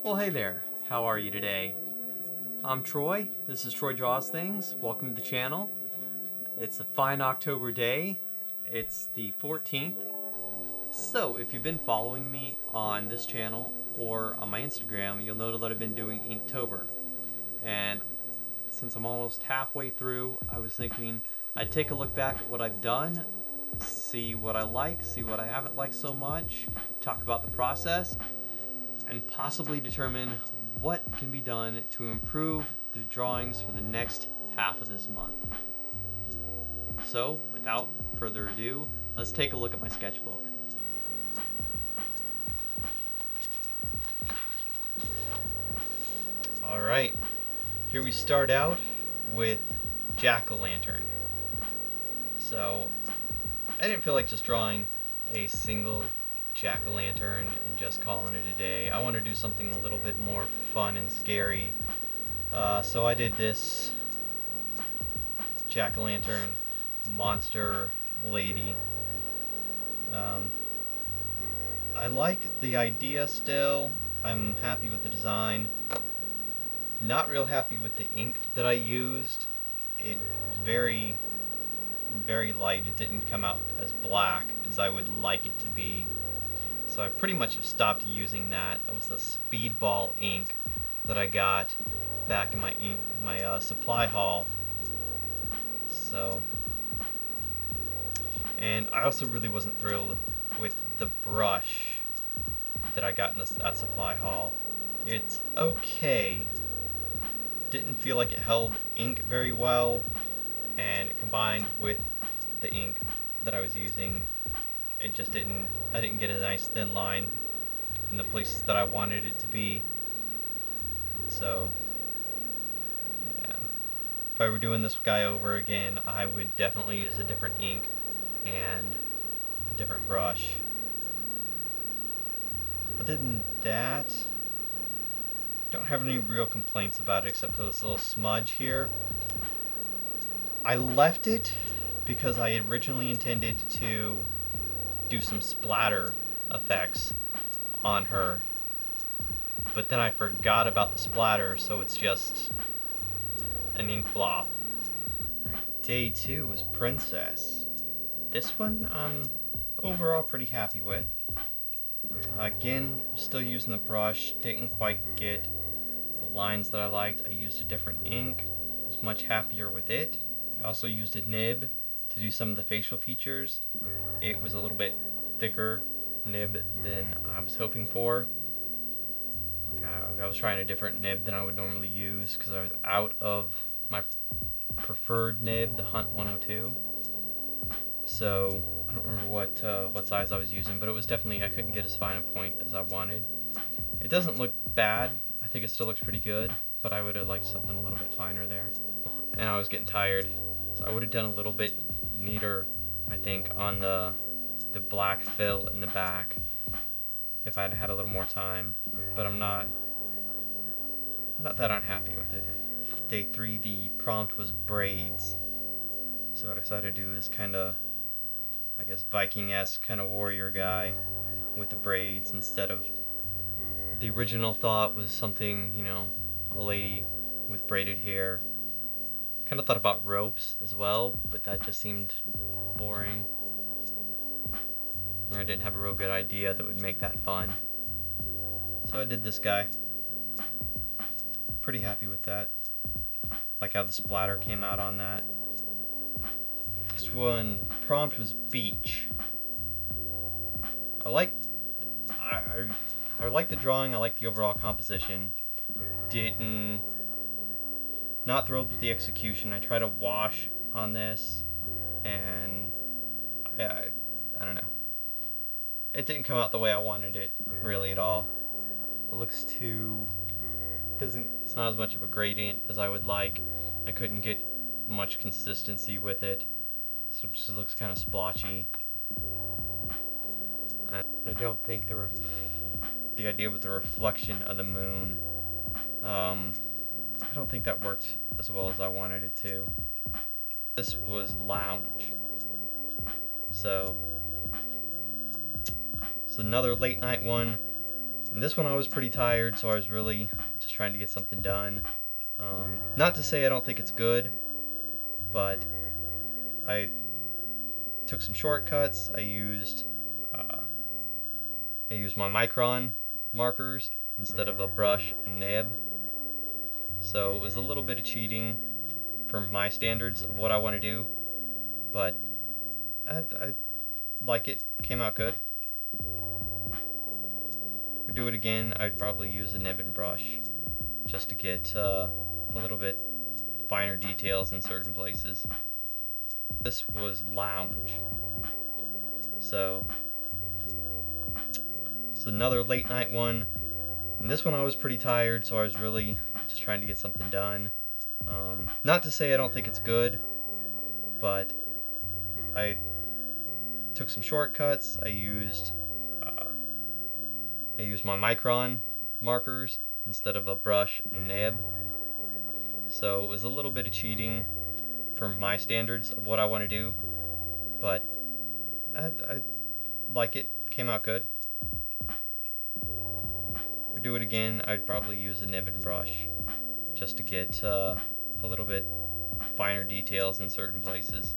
Well, hey there. How are you today? I'm Troy. This is Troy Draws Things. Welcome to the channel. It's a fine October day. It's the 14th. So, if you've been following me on this channel or on my Instagram, you'll know that I've been doing Inktober. And since I'm almost halfway through, I was thinking I'd take a look back at what I've done, see what I like, see what I haven't liked so much, talk about the process, and possibly determine what can be done to improve the drawings for the next half of this month. So, without further ado, let's take a look at my sketchbook. Alright, here we start out with jack-o'-lantern. So, I didn't feel like just drawing a single jack-o'-lantern and just calling it a day. I want to do something a little bit more fun and scary. So I did this jack-o'-lantern monster lady. I like the idea still. I'm happy with the design. Not real happy with the ink that I used. It was very, very light. It didn't come out as black as I would like it to be. So I pretty much have stopped using that. That was the Speedball ink that I got back in my supply haul. So, and I also really wasn't thrilled with the brush that I got in that supply haul. It's okay. Didn't feel like it held ink very well, and combined with the ink that I was using, it just didn't, I didn't get a nice thin line in the places that I wanted it to be. So, yeah. If I were doing this guy over again, I would definitely use a different ink and a different brush. Other than that, don't have any real complaints about it except for this little smudge here. I left it because I originally intended to do some splatter effects on her, but then I forgot about the splatter, so it's just an ink blob. Alright, day 2 was Princess. This one I'm overall pretty happy with. Again, still using the brush, didn't quite get the lines that I liked. I used a different ink, was much happier with it. I also used a nib to do some of the facial features. It was a little bit thicker nib than I was hoping for. I was trying a different nib than I would normally use because I was out of my preferred nib, the Hunt 102. So I don't remember what size I was using, but it was definitely, I couldn't get as fine a point as I wanted. It doesn't look bad. I think it still looks pretty good, but I would have liked something a little bit finer there. And I was getting tired, so I would have done a little bit neater, I think, on the black fill in the back if I'd had a little more time, but I'm not that unhappy with it. Day 3, the prompt was braids, so I decided to do this kind of, I guess, Viking-esque kind of warrior guy with the braids instead of the original thought was something, you know, a lady with braided hair. Kind of thought about ropes as well, but that just seemed boring. I didn't have a real good idea that would make that fun. So I did this guy. Pretty happy with that. Like how the splatter came out on that. Next one, prompt was beach. I like the drawing, I like the overall composition. Not thrilled with the execution. I tried to wash on this and I don't know. It didn't come out the way I wanted it really at all. It looks it's not as much of a gradient as I would like. I couldn't get much consistency with it. So it just looks kind of splotchy. And I don't think the idea with the reflection of the moon, I don't think that worked as well as I wanted it to. This was lounge. So another late night one. And this one I was pretty tired, so I was really just trying to get something done. Not to say I don't think it's good, but I took some shortcuts. I used my micron markers instead of a brush and nib. So it was a little bit of cheating for my standards of what I want to do, but I like it. Came out good. If I do it again, I'd probably use a nib and brush just to get a little bit finer details in certain places. This was lounge. So it's another late night one. And this one I was pretty tired, so I was really just trying to get something done. Not to say I don't think it's good, but I took some shortcuts. I used my micron markers instead of a brush and nib. So it was a little bit of cheating for my standards of what I want to do, but I like it. Came out good. If I do it again, I'd probably use a nib and brush just to get a little bit finer details in certain places.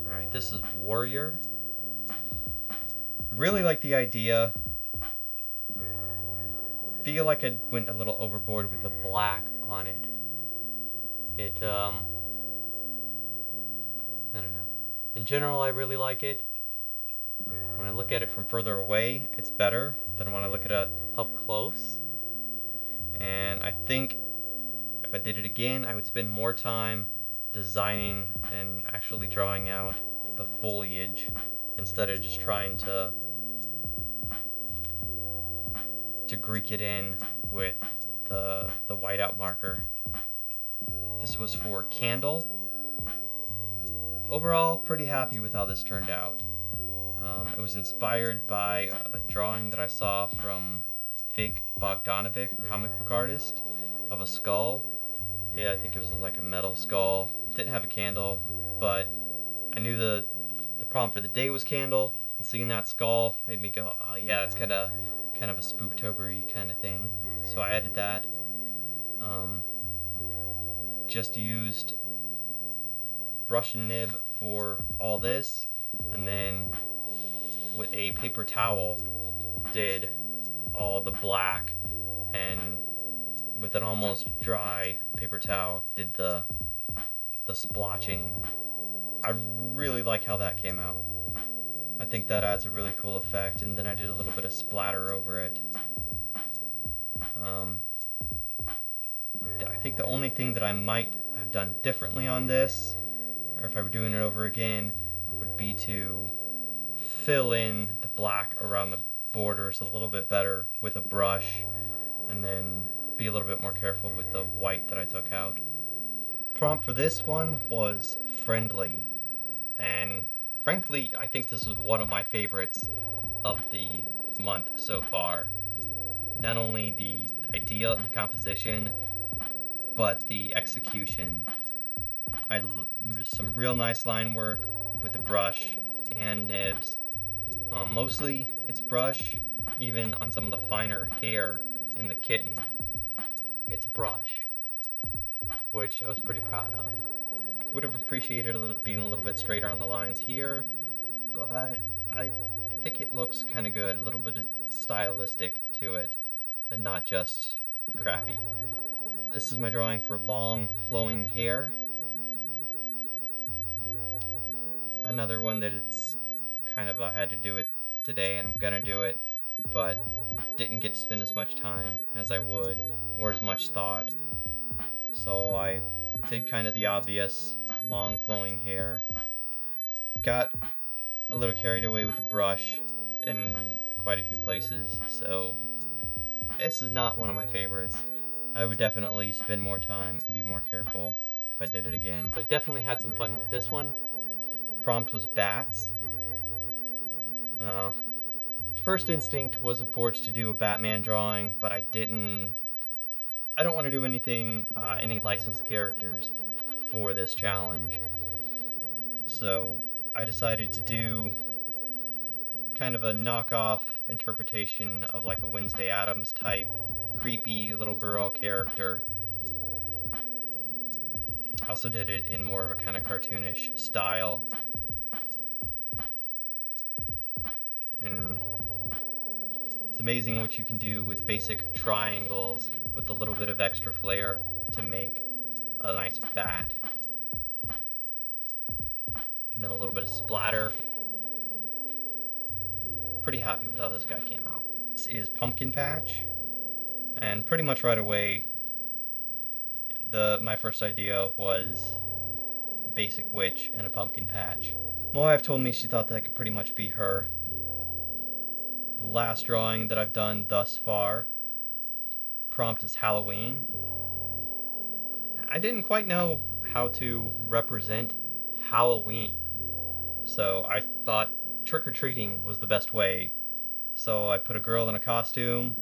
Alright, this is Warrior. Really like the idea. Feel like I went a little overboard with the black on it. I don't know. In general, I really like it. When I look at it from further away, it's better than when I look at it up close. And I think if I did it again, I would spend more time designing and actually drawing out the foliage instead of just trying to Greek it in with the whiteout marker. This was for Candle. Overall, pretty happy with how this turned out. It was inspired by a drawing that I saw from Vic Bogdanovic, comic book artist, of a skull. Yeah, I think it was like a metal skull. Didn't have a candle, but I knew the prompt for the day was candle, and seeing that skull made me go, oh yeah, it's kind of a Spooktober-y kind of thing. So I added that. Just used brush and nib for all this, and then with a paper towel did all the black, and with an almost dry paper towel did the splotching. I really like how that came out. I think that adds a really cool effect, and then I did a little bit of splatter over it. I think the only thing that I might have done differently on this, or if I were doing it over again, would be to fill in the black around the borders a little bit better with a brush, and then be a little bit more careful with the white that I took out. Prompt for this one was friendly, and frankly, I think this was one of my favorites of the month so far. Not only the idea and the composition, but the execution. There's some real nice line work with the brush and nibs. Mostly it's brush, even on some of the finer hair in the kitten. It's brush, which I was pretty proud of. Would have appreciated being a little bit straighter on the lines here, but I think it looks kind of good. A little bit of stylistic to it, and not just crappy. This is my drawing for long flowing hair. Another one that it's kind of I had to do it today, and I'm gonna do it, but didn't get to spend as much time as I would, or as much thought. So I did kind of the obvious long flowing hair. Got a little carried away with the brush in quite a few places, so this is not one of my favorites. I would definitely spend more time and be more careful if I did it again. But definitely had some fun with this one. Prompt was bats. First instinct was of course to do a Batman drawing, but I don't want to do anything, any licensed characters for this challenge. So I decided to do kind of a knockoff interpretation of like a Wednesday Addams type creepy little girl character. Also did it in more of a kind of cartoonish style. And it's amazing what you can do with basic triangles with a little bit of extra flair to make a nice bat. And then a little bit of splatter. Pretty happy with how this guy came out. This is Pumpkin Patch, and pretty much right away my first idea was basic witch and a pumpkin patch. My wife told me she thought that could pretty much be her. The last drawing that I've done thus far, prompt is Halloween. I didn't quite know how to represent Halloween, so I thought trick-or-treating was the best way. So I put a girl in a costume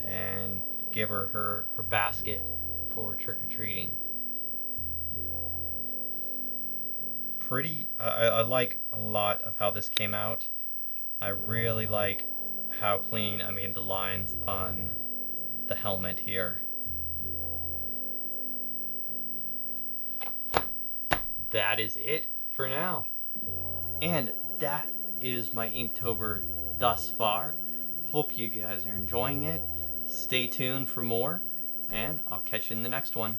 and give her her basket for trick-or-treating. I like a lot of how this came out. I really like how clean I made the lines on the helmet here. That is it for now. And that is my Inktober thus far. Hope you guys are enjoying it. Stay tuned for more, and I'll catch you in the next one.